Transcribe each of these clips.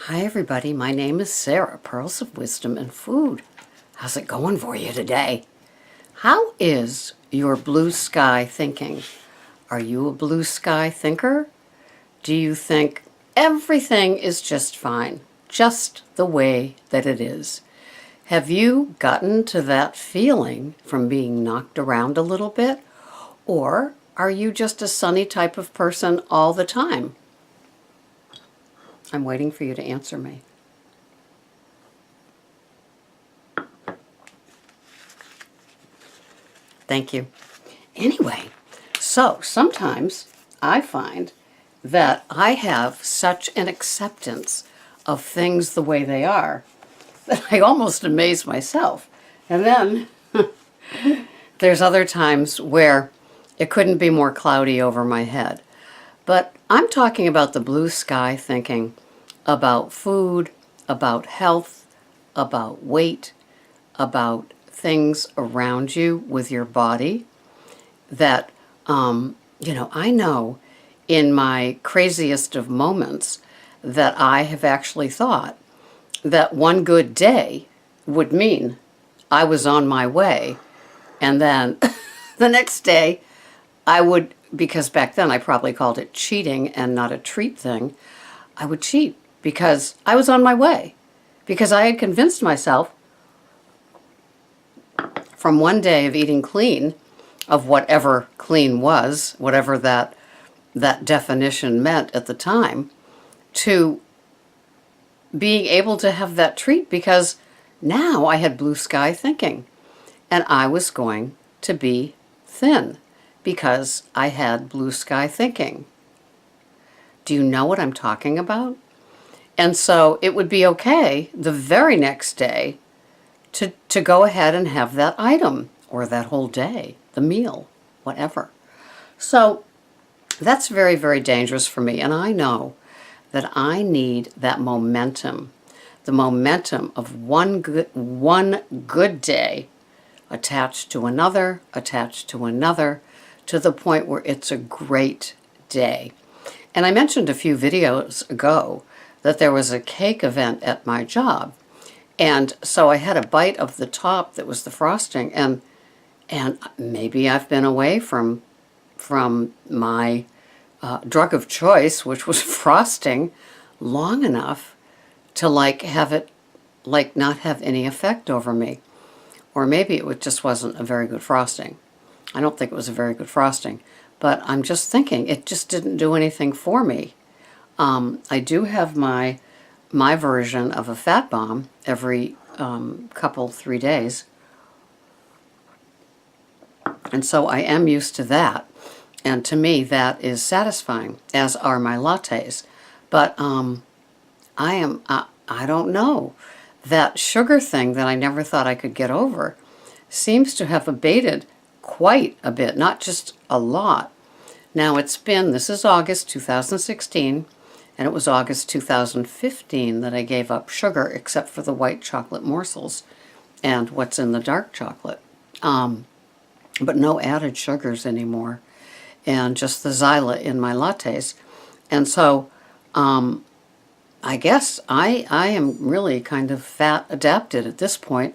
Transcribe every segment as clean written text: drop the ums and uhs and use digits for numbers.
Hi everybody, my name is Sarah, Pearls of Wisdom and Food. How's it going for you today? How is your blue sky thinking? Are you a blue sky thinker? Do you think everything is just fine, just the way that it is? Have you gotten to that feeling from being knocked around a little bit? Or are you just a sunny type of person all the time? I'm waiting for you to answer me. Thank you. Anyway, so sometimes I find that I have such an acceptance of things the way they are that I almost amaze myself. And then there's other times where it couldn't be more cloudy over my head. But I'm talking about the blue sky thinking about food, about health, about weight, about things around you with your body that, I know in my craziest of moments that I have actually thought that one good day would mean I was on my way. And then the next day I would, because back then I probably called it cheating and not a treat thing, I would cheat because I was on my way. Because I had convinced myself from one day of eating clean, of whatever clean was, whatever that definition meant at the time, to being able to have that treat because now I had blue sky thinking and I was going to be thin because I had blue sky thinking. Do you know what I'm talking about? And so it would be okay the very next day to go ahead and have that item, or that whole day, the meal, whatever. So that's very, very dangerous for me. And I know that I need that momentum, the momentum of one good day attached to another, to the point where it's a great day. And I mentioned a few videos ago that there was a cake event at my job. And so I had a bite of the top that was the frosting, and maybe I've been away from my drug of choice, which was frosting, long enough to have it not have any effect over me. Or maybe just wasn't a very good frosting. I don't think it was a very good frosting, but I'm just thinking it just didn't do anything for me. I do have my version of a fat bomb every 3 days. And so I am used to that. And to me, that is satisfying, as are my lattes. But I don't know. That sugar thing that I never thought I could get over seems to have abated quite a bit, not just a lot. Now this is August 2016, and it was August 2015 that I gave up sugar, except for the white chocolate morsels and what's in the dark chocolate. But no added sugars anymore, and just the Zyla in my lattes. And so I guess I am really kind of fat adapted at this point,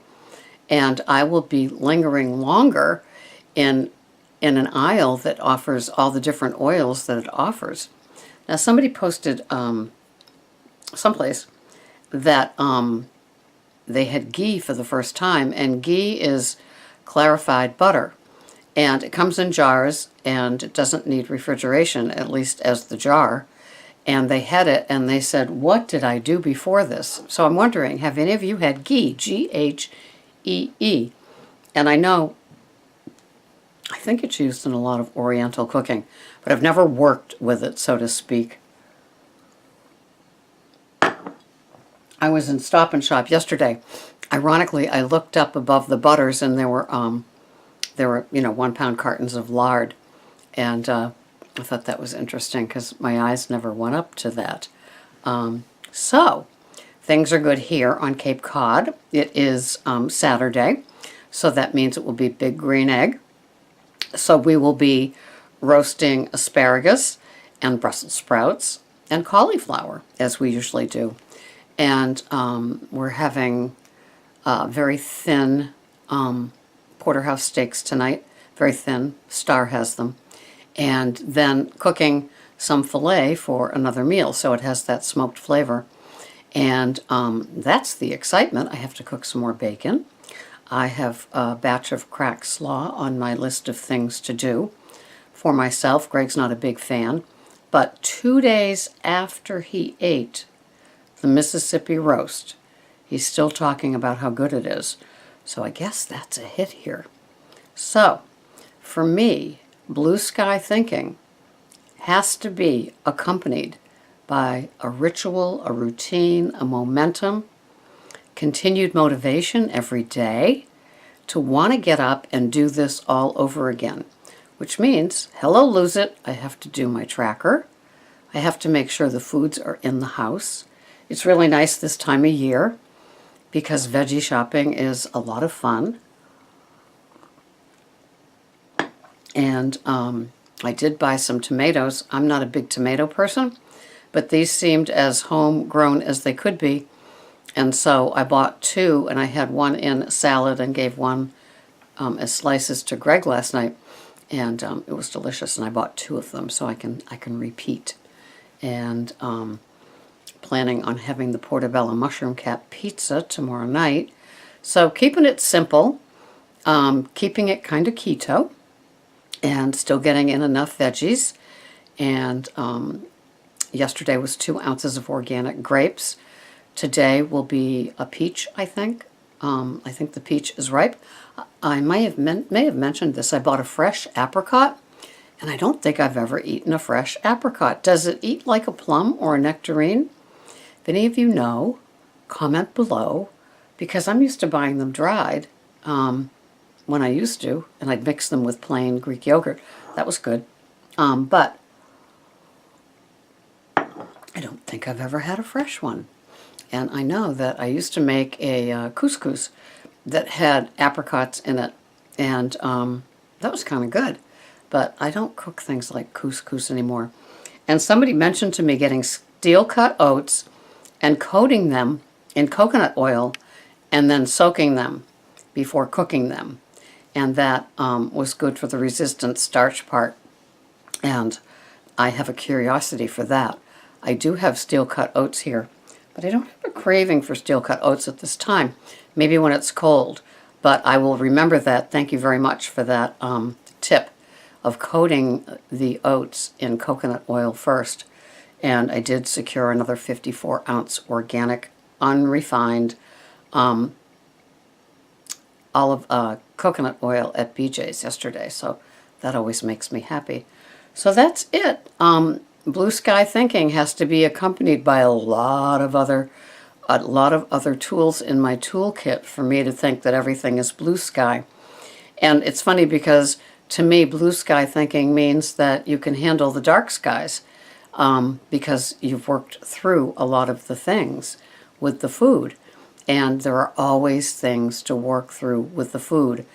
and I will be lingering longer in an aisle that offers all the different oils that it offers. Now somebody posted someplace that they had ghee for the first time, and ghee is clarified butter, and it comes in jars and it doesn't need refrigeration, at least as the jar. And they had it and they said, what did I do before this? So I'm wondering, have any of you had ghee? Ghee. And I think it's used in a lot of Oriental cooking, but I've never worked with it, so to speak. I was in Stop and Shop yesterday. Ironically, I looked up above the butters, and there were 1 pound cartons of lard, and I thought that was interesting because my eyes never went up to that. So things are good here on Cape Cod. It is Saturday, so that means it will be Big Green Egg. So we will be roasting asparagus and Brussels sprouts and cauliflower, as we usually do. And we're having very thin porterhouse steaks tonight. Very thin. Star has them. And then cooking some filet for another meal, so it has that smoked flavor. And that's the excitement. I have to cook some more bacon. I have a batch of cracked slaw on my list of things to do for myself. Greg's not a big fan. But 2 days after he ate the Mississippi roast, he's still talking about how good it is. So I guess that's a hit here. So, for me, blue sky thinking has to be accompanied by a ritual, a routine, a momentum, continued motivation every day to want to get up and do this all over again. Which means, hello, lose it, I have to do my tracker. I have to make sure the foods are in the house. It's really nice this time of year because veggie shopping is a lot of fun. And I did buy some tomatoes. I'm not a big tomato person, but these seemed as homegrown as they could be. And so I bought 2, and I had one in a salad and gave one as slices to Greg last night. And it was delicious, and I bought 2 of them so I can repeat. And planning on having the Portobello Mushroom Cap Pizza tomorrow night. So keeping it simple, keeping it kind of keto, and still getting in enough veggies. And yesterday was 2 ounces of organic grapes. Today will be a peach, I think. I think the peach is ripe. I may have mentioned this. I bought a fresh apricot, and I don't think I've ever eaten a fresh apricot. Does it eat like a plum or a nectarine? If any of you know, comment below, because I'm used to buying them dried when I used to, and I'd mix them with plain Greek yogurt. That was good. But I don't think I've ever had a fresh one. And I know that I used to make a couscous that had apricots in it, and that was kind of good. But I don't cook things like couscous anymore. And somebody mentioned to me getting steel-cut oats and coating them in coconut oil and then soaking them before cooking them. And that was good for the resistant starch part. And I have a curiosity for that. I do have steel-cut oats here, but I don't have a craving for steel-cut oats at this time. Maybe when it's cold, but I will remember that. Thank you very much for that tip of coating the oats in coconut oil first. And I did secure another 54-ounce organic, unrefined coconut oil at BJ's yesterday. So that always makes me happy. So that's it. Blue sky thinking has to be accompanied by a lot of other tools in my toolkit for me to think that everything is blue sky. And it's funny because to me, blue sky thinking means that you can handle the dark skies because you've worked through a lot of the things with the food. And there are always things to work through with the food.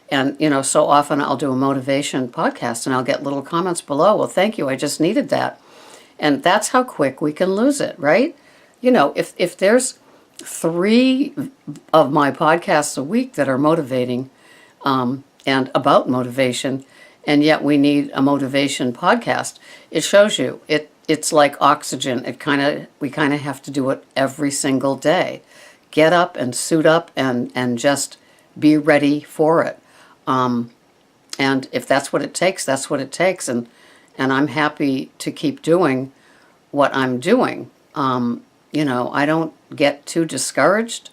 And, you know, so often I'll do a motivation podcast and I'll get little comments below. Well, thank you. I just needed that. And that's how quick we can lose it, right? You know, if there's 3 of my podcasts a week that are motivating and about motivation, and yet we need a motivation podcast, it shows you it's like oxygen. We kind of have to do it every single day. Get up and suit up and just be ready for it. And if that's what it takes, that's what it takes. And I'm happy to keep doing what I'm doing. You know, I don't get too discouraged.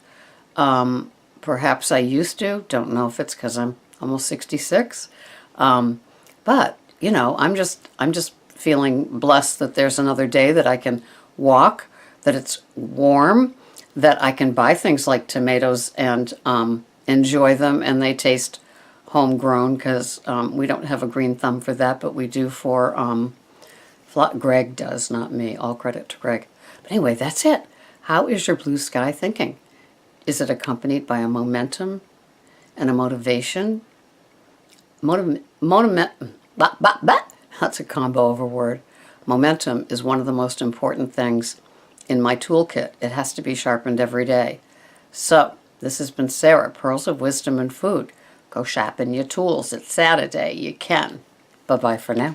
Perhaps I used to. Don't know if it's because I'm almost 66. But, you know, I'm just feeling blessed that there's another day that I can walk, that it's warm, that I can buy things like tomatoes and enjoy them, and they taste homegrown because we don't have a green thumb for that, but we do for Greg does, not me. All credit to Greg. But anyway, that's it. How is your blue sky thinking? Is it accompanied by a momentum and a motivation? That's a combo of a word. Momentum is one of the most important things in my toolkit. It has to be sharpened every day. So, this has been Sarah, Pearls of Wisdom and Food. Go sharpen your tools. It's Saturday. You can. Bye-bye for now.